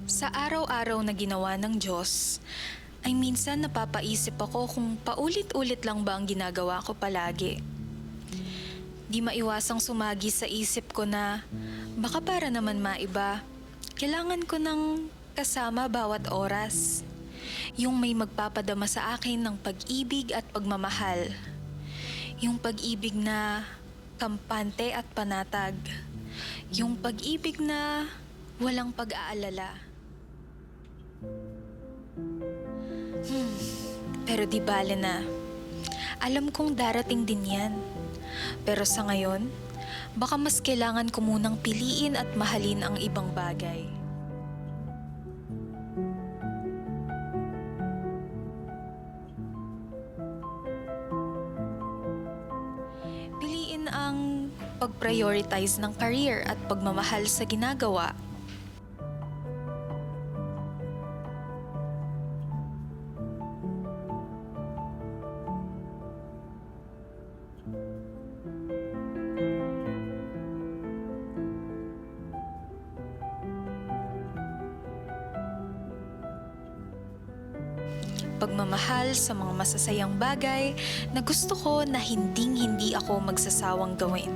Sa araw-araw na ginawa ng Diyos, ay minsan napapaisip ako kung paulit-ulit lang ba ang ginagawa ko palagi. Di maiwasang sumagi sa isip ko na baka para naman maiba, kailangan ko ng kasama bawat oras. Yung may magpapadama sa akin ng pag-ibig at pagmamahal. Yung pag-ibig na kampante at panatag. Yung pag-ibig na walang pag-aalala. Pero di bale na. Alam kong darating din yan. Pero sa ngayon, baka mas kailangan ko munang piliin at mahalin ang ibang bagay. Piliin ang pag-prioritize ng career at pagmamahal sa ginagawa. Pagmamahal sa mga masasayang bagay na gusto ko na hinding-hindi ako magsasawang gawin.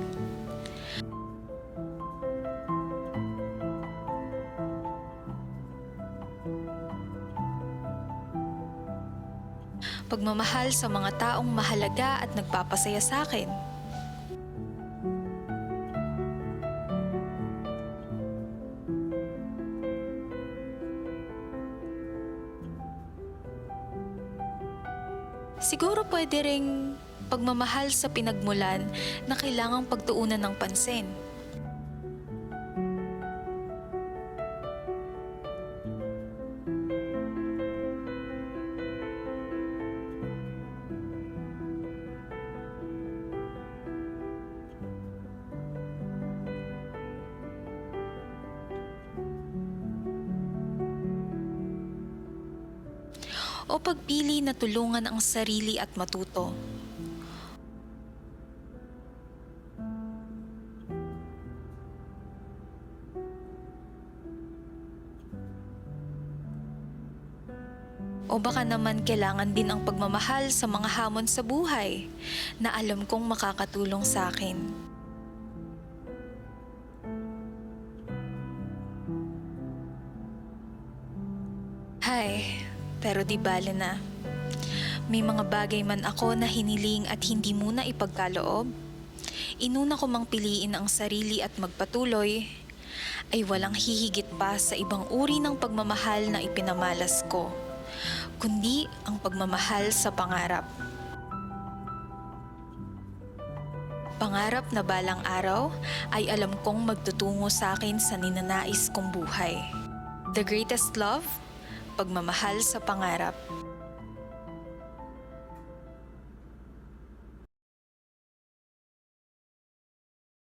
Pagmamahal sa mga taong mahalaga at nagpapasaya sa akin. Siguro pwede ring pagmamahal sa pinagmulan na kailangang pagtuunan ng pansin. O pagpili na tulungan ang sarili at matuto. O baka naman kailangan din ang pagmamahal sa mga hamon sa buhay na alam kong makakatulong sa akin. Hay, pero di bale na. May mga bagay man ako na hiniling at hindi muna ipagkaloob. Inuna ko mang piliin ang sarili at magpatuloy, ay walang hihigit pa sa ibang uri ng pagmamahal na ipinamalas ko, kundi ang pagmamahal sa pangarap. Pangarap na balang araw ay alam kong magtutungo sa akin sa ninanais kong buhay. The greatest love, pagmamahal sa pangarap.